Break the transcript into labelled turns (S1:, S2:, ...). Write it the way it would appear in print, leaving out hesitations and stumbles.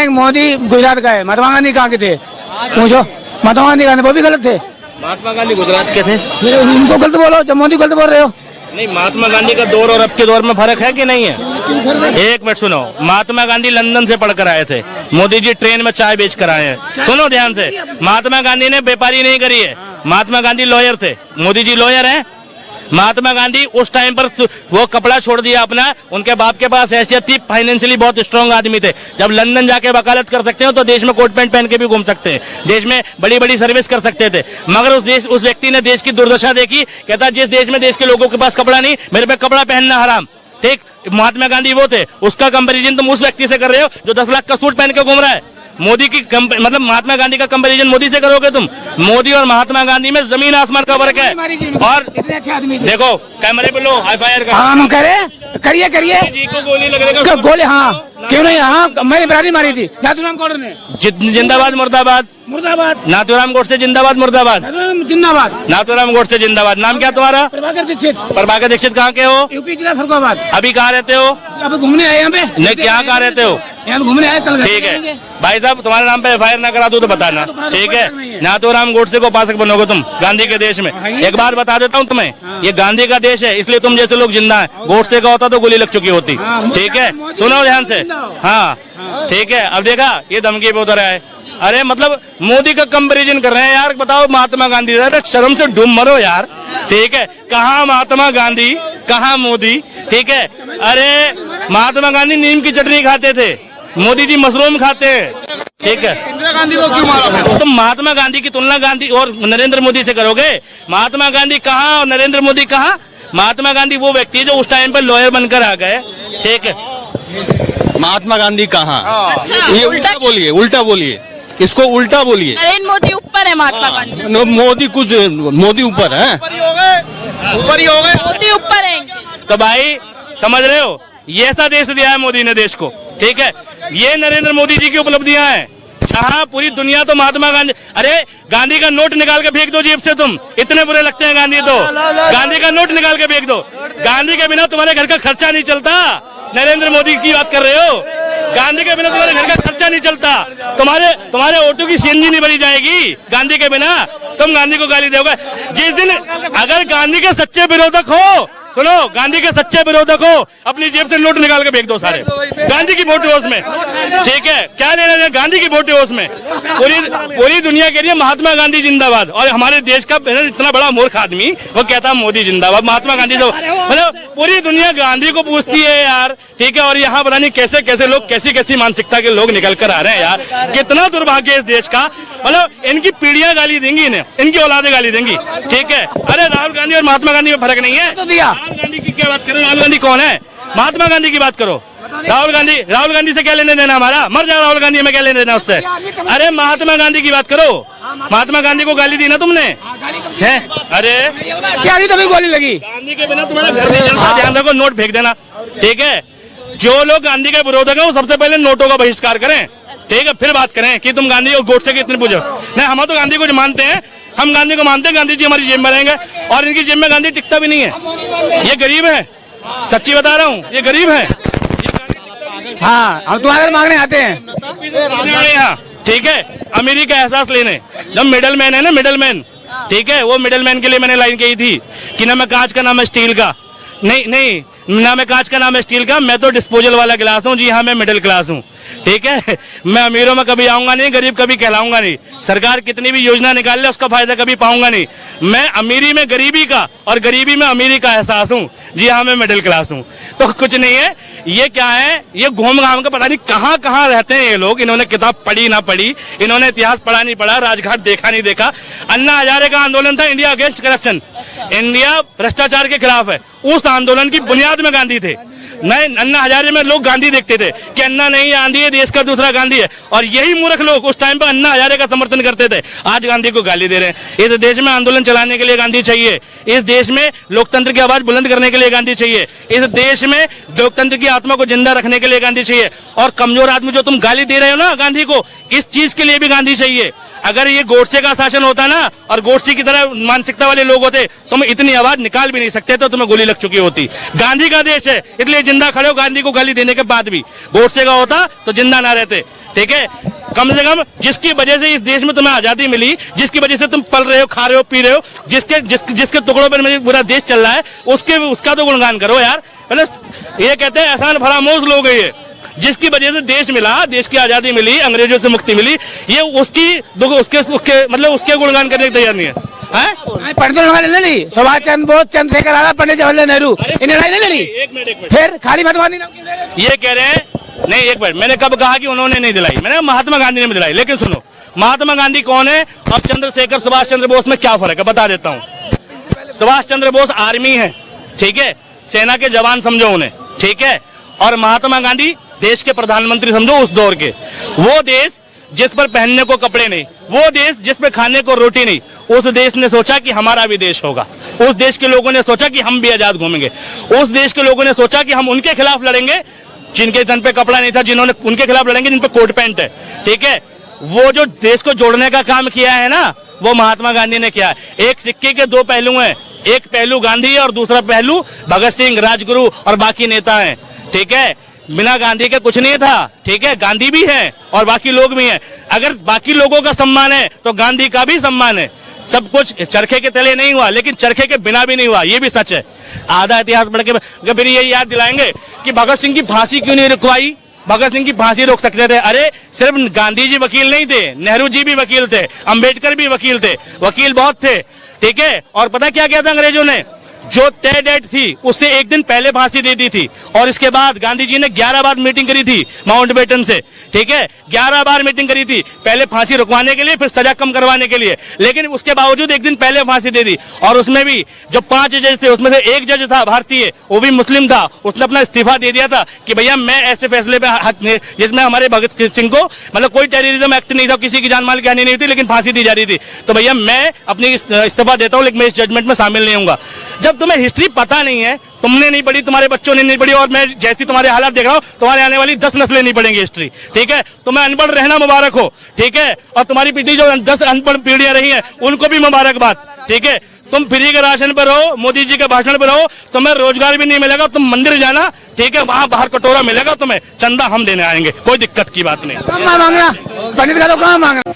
S1: हैं कि मोदी गुजरात का है, महात्मा गांधी कहाँ के थे? पूछो, महात्मा गांधी कहाँ थे? वो भी गलत थे।
S2: महात्मा गांधी गुजरात के थे।
S1: फिर उनको गलत बोलो जब मोदी गलत बोल रहे हो।
S2: नहीं, महात्मा गांधी का दौर और अब के दौर में फर्क है कि नहीं है? एक मिनट सुनो, महात्मा गांधी लंदन से पढ़कर आए थे, मोदी जी ट्रेन में चाय बेच कर आए हैं। सुनो ध्यान से, महात्मा गांधी ने व्यापारी नहीं करी है, महात्मा गांधी लॉयर थे, मोदी जी लॉयर हैं। महात्मा गांधी उस टाइम पर वो कपड़ा छोड़ दिया अपना, उनके बाप के पास हैसियत थी, फाइनेंशियली बहुत स्ट्रांग आदमी थे। जब लंदन जाके वकालत कर सकते हो तो देश में कोट पैंट पहन के भी घूम सकते हैं, देश में बड़ी बड़ी सर्विस कर सकते थे। मगर उस व्यक्ति ने देश की दुर्दशा देखी, कहता जिस देश में देश के लोगों के पास कपड़ा नहीं, मेरे पे कपड़ा पहनना हराम। ठीक, महात्मा गांधी वो थे। उसका कंपेरिजन तुम उस व्यक्ति से कर रहे हो जो 10 लाख का सूट पहन के घूम रहा है। मोदी की मतलब महात्मा गांधी का कंपैरिजन मोदी से करोगे तुम? मोदी और महात्मा गांधी में जमीन आसमान का फर्क है। और
S1: इतने अच्छे आदमी थे।
S2: देखो कैमरे पे लो, FIR का
S1: हाँ करिए
S2: जी को गोली लगेगा।
S1: गोली, हाँ क्यों नहीं, हाँ मैंने बरारी मारी थी नाथूराम गौड़ ने।
S2: जिंदाबाद मुर्दाबाद,
S1: मुर्दाबाद।
S2: नाथूराम गोडसे जिंदाबाद मुर्दाबाद,
S1: जिंदाबाद।
S2: नाथूराम गोडसे जिंदाबाद। नाम क्या तुम्हारा?
S1: प्रभाकर दीक्षित।
S2: प्रभाकर दीक्षित कहाँ के हो?
S1: यूपी जिला फरुखाबाद।
S2: अभी कहाँ रहते हो?
S1: अब घूमने आए यहाँ पे।
S2: नहीं, क्या कहाँ रहते हो?
S1: यहाँ घूमने आए कल।
S2: ठीक है भाई साहब, तुम्हारे नाम पे FIR ना करा दूं तो बताना, ठीक है? नाथूराम गोडसे को उपासक बनोगे तुम गांधी के देश में। एक बात बता देता हूँ तुम्हें, ये गांधी का देश है, इसलिए तुम जैसे लोग जिंदा हैं। गोडसे का होता तो गोली लग चुकी होती। ठीक है, सुनो ध्यान से। हाँ ठीक है, अब देखा ये धमकी पे उतर है। अरे मतलब मोदी का कंपैरिजन कर रहे हैं यार, बताओ महात्मा गांधी। अरे शर्म से डूब मरो यार। ठीक है, कहाँ महात्मा गांधी, कहाँ मोदी? ठीक है, अरे महात्मा गांधी नीम की चटनी खाते थे, मोदी जी मशरूम खाते हैं। ठीक है,
S3: इंदिरा गांधी को क्यों मारा?
S2: तुम महात्मा गांधी की तुलना गांधी और नरेंद्र मोदी से करोगे? महात्मा गांधी कहाँ और नरेंद्र मोदी कहाँ? महात्मा गांधी वो व्यक्ति है जो उस टाइम पर लॉयर बनकर आ गए। ठीक है,
S3: महात्मा गांधी कहाँ?
S4: अच्छा,
S3: ये उल्टा बोलिए, उल्टा बोलिए, इसको उल्टा बोलिए।
S4: नरेंद्र मोदी ऊपर है महात्मा गांधी।
S3: मोदी कुछ, मोदी ऊपर है,
S2: ऊपर ही हो गए,
S4: मोदी ऊपर है।
S2: तो भाई समझ रहे हो, ये ऐसा देश दिया है मोदी ने देश को। ठीक है, ये नरेंद्र मोदी जी की उपलब्धियां हैं। जहाँ पूरी दुनिया तो महात्मा गांधी, अरे गांधी का नोट निकाल के फेंक दो जेब से, तुम इतने बुरे लगते हैं गांधी तो। गांधी का नोट निकाल के फेंक दो, गांधी के बिना तुम्हारे घर का खर्चा नहीं चलता। नरेंद्र मोदी की बात कर रहे हो, गांधी के बिना तुम्हारे घर का खर्चा नहीं चलता, तुम्हारे ऑटो की सीएनजी नहीं भरी जाएगी गांधी के बिना। तुम गांधी को गाली दोगे जिस दिन, अगर गांधी के सच्चे विरोधक हो, सुनो, गांधी के सच्चे विरोधक हो, अपनी जेब से नोट निकाल के फेंक दो सारे। गांधी की वोट है उसमें। ठीक है, क्या लेना है? गांधी की वोट है उसमें। पूरी दुनिया के लिए महात्मा गांधी जिंदाबाद। और हमारे देश का इतना बड़ा मूर्ख आदमी वो कहता मोदी जिंदाबाद, महात्मा गांधी जो, मतलब पूरी दुनिया गांधी को पूछती है यार। ठीक है, और यहाँ पता नहीं कैसे कैसे लोग, कैसी कैसी मानसिकता के लोग निकल कर आ रहे हैं यार। कितना दुर्भाग्य इस देश का, मतलब इनकी पीढ़ियां गाली देंगी इन्हें, इनकी औलादें गाली देंगी। ठीक है, अरे राहुल गांधी और महात्मा गांधी में फर्क नहीं है। राहुल गांधी की क्या बात करो? राहुल गांधी कौन है? महात्मा गांधी की बात करो। राहुल गांधी से क्या लेने देना हमारा? मर जाओ राहुल गांधी, में क्या लेने देना उससे? अरे महात्मा गांधी की बात करो। महात्मा गांधी को गाली दी ना तुमने, है? अरे
S1: क्या तभी गोली लगी?
S2: गांधी के बिना तुम्हारा घर नहीं चलता, ध्यान रखो, नोट फेंक देना। ठीक है, जो लोग गांधी के विरोधक हैं वो सबसे पहले नोटों का बहिष्कार करें। ठीक है, फिर बात करें कि तुम गांधी और गोडसे के इतने पूछो। नहीं, हम तो गांधी को जो मानते हैं, हम गांधी को मानते हैं, गांधी जी हमारी जेब में रहेंगे, और इनकी जेब में गांधी टिकता भी नहीं है। ये गरीब है, सच्ची बता रहा हूँ, ये गरीब है।
S1: हाँ, हम तुम्हारे मांगने आते हैं
S2: यहाँ। ठीक है, अमीरी का एहसास लेने। जब मिडल मैन है ना, मिडल मैन, ठीक है, वो मिडल मैन के लिए मैंने लाइन कही थी कि ना मैं कांच का, ना मैं स्टील का, नहीं ना मैं कांच का, ना मैं स्टील का, मैं तो डिस्पोजल वाला गिलास हूँ। जी हाँ, मैं मिडिल क्लास हूँ। ठीक है, मैं अमीरों में कभी आऊंगा नहीं, गरीब कभी कहलाऊंगा नहीं। सरकार कितनी भी योजना निकाल ले उसका फायदा कभी पाऊंगा नहीं। मैं अमीरी में गरीबी का और गरीबी में अमीरी का एहसास हूँ। जी हाँ, मैं मिडिल क्लास हूँ। तो कुछ नहीं है, ये क्या है, ये घूम घाम का पता नहीं कहाँ कहाँ रहते हैं ये लोग। इन्होंने किताब पढ़ी ना पढ़ी, इन्होंने इतिहास पढ़ा नहीं पढ़ा, राजघाट देखा नहीं देखा। अन्ना हजारे का आंदोलन था इंडिया अगेंस्ट करप्शन, इंडिया भ्रष्टाचार के खिलाफ है। उस आंदोलन की बुनियाद में गांधी थे। नहीं, अन्ना हजारे में लोग गांधी देखते थे कि अन्ना नहीं, गांधी है, देश का दूसरा गांधी है। और यही मूर्ख लोग उस टाइम पर अन्ना हजारे का समर्थन करते थे, आज गांधी को गाली दे रहे हैं। इस देश में आंदोलन चलाने के लिए गांधी चाहिए, इस देश में लोकतंत्र की आवाज बुलंद करने के लिए गांधी चाहिए, इस देश में लोकतंत्र की आत्मा को जिंदा रखने के लिए गांधी चाहिए। और कमजोर आदमी जो तुम गाली दे रहे हो ना गांधी को, इस चीज के लिए भी गांधी चाहिए। अगर ये गोडसे का शासन होता ना और गोडसे की तरह मानसिकता वाले लोग होते, तुम इतनी आवाज निकाल भी नहीं सकते, तो तुम्हें गोली लग चुकी होती। गांधी का देश है, इसलिए जिंदा खड़े हो गांधी को गाली देने के बाद भी। गोडसे का होता तो जिंदा ना रहते। ठीक है, कम से कम जिसकी वजह से इस देश में तुम्हें आजादी मिली, जिसकी वजह से तुम पल रहे हो, खा रहे हो, पी रहे हो, जिसके टुकड़ों पर मेरे पूरा देश चल रहा है, उसका तो गुणगान करो यार। मतलब ये कहते हैं एहसान फरामोश लोग है ये, जिसकी वजह से देश मिला, देश की आजादी मिली, अंग्रेजों से मुक्ति मिली, ये उसके गुणगान करने की तैयार नहीं है।
S1: पंडित लड़ाई नहीं लड़ी, सुभाष चंद्र बोस, चंद्रशेखर आजाद, पंडित जवाहरलाल नेहरू, इन लड़ाई नहीं लड़ी।
S2: एक मिनट
S1: फिर खाली महात्मा गांधी नाम क्यों ले रहे?
S2: ये कह रहे हैं नहीं, एक मिनट, मैंने कब कहा कि उन्होंने नहीं दिलाई? मैंने महात्मा गांधी ने भी दिलाई। लेकिन सुनो, महात्मा गांधी कौन है और चंद्रशेखर सुभाष चंद्र बोस में क्या फर्क है बता देता हूँ। सुभाष चंद्र बोस आर्मी है, ठीक है, सेना के जवान समझो उन्हें, ठीक है, और महात्मा गांधी देश के प्रधानमंत्री समझो उस दौर के। वो देश जिस पर पहनने को कपड़े नहीं, वो देश जिस पर खाने को रोटी नहीं, उस देश ने सोचा कि हमारा भी देश होगा। उस देश के लोगों ने सोचा कि हम भी आजाद घूमेंगे। उस देश के लोगों ने सोचा कि हम उनके खिलाफ लड़ेंगे जिनके तन पे कपड़ा नहीं था, जिन्होंने उनके खिलाफ लड़ेंगे जिन पे कोट पैंट है, ठीक है। वो जो देश को जोड़ने का काम किया है ना, वो महात्मा गांधी ने किया। एक सिक्के के दो पहलू हैं, एक पहलू गांधी है और दूसरा पहलू भगत सिंह, राजगुरु और बाकी नेता हैं, ठीक है। बिना गांधी के कुछ नहीं था, ठीक है, गांधी भी है और बाकी लोग भी हैं। अगर बाकी लोगों का सम्मान है तो गांधी का भी सम्मान है। सब कुछ चरखे के तले नहीं हुआ, लेकिन चरखे के बिना भी नहीं हुआ, ये भी सच है। आधा इतिहास पढ़ के फिर ये याद दिलाएंगे कि भगत सिंह की फांसी क्यों नहीं रुकवाई। भगत सिंह की फांसी रोक सकते थे। अरे सिर्फ गांधी जी वकील नहीं थे, नेहरू जी भी वकील थे, अंबेडकर भी वकील थे, वकील बहुत थे, ठीक है। और पता क्या किया था अंग्रेजों ने? जो तय डेट थी उससे एक दिन पहले फांसी दे दी थी। और इसके बाद गांधी जी ने 11 बार मीटिंग करी थी माउंटबेटन से, ठीक है, 11 बार मीटिंग करी थी, पहले फांसी रुकवाने के लिए, फिर सजा कम करवाने के लिए। लेकिन उसके बावजूद एक दिन पहले फांसी दे दी। और उसमें भी जो 5 जज थे, उसमें से एक जज था भारतीय, वो भी मुस्लिम था, उसने अपना इस्तीफा दे दिया था कि भैया मैं ऐसे फैसले पे हक नहीं, जिसमें हमारे भगत सिंह को मतलब कोई टेररिज्म एक्ट नहीं था, किसी की जान माल की हानि नहीं थी, लेकिन फांसी दी जा रही थी, तो भैया मैं अपनी इस्तीफा देता हूँ, लेकिन मैं इस जजमेंट में शामिल नहीं होऊंगा। जब तुम्हें हिस्ट्री पता नहीं है, तुमने नहीं पढ़ी, तुम्हारे बच्चों ने नहीं पढ़ी, और मैं जैसी तुम्हारे हालात देख रहा हूँ, तुम्हारे आने वाली 10 नस्लें नहीं पढ़ेंगी हिस्ट्री, ठीक है। तुम्हें अनपढ़ रहना मुबारक हो, ठीक है, और तुम्हारी पीढ़ी जो 10 अनपढ़ पीढ़ियां रही हैं उनको भी मुबारकबाद, ठीक है। तुम फ्री के राशन पर हो, मोदी जी के भाषण पर हो, तुम्हें रोजगार भी नहीं मिलेगा, तुम मंदिर जाना, ठीक है, वहां बाहर कटोरा मिलेगा तुम्हें, चंदा हम देने आएंगे, कोई दिक्कत की बात नहीं।
S1: काम मांगना पंडित का तो काम मांगना।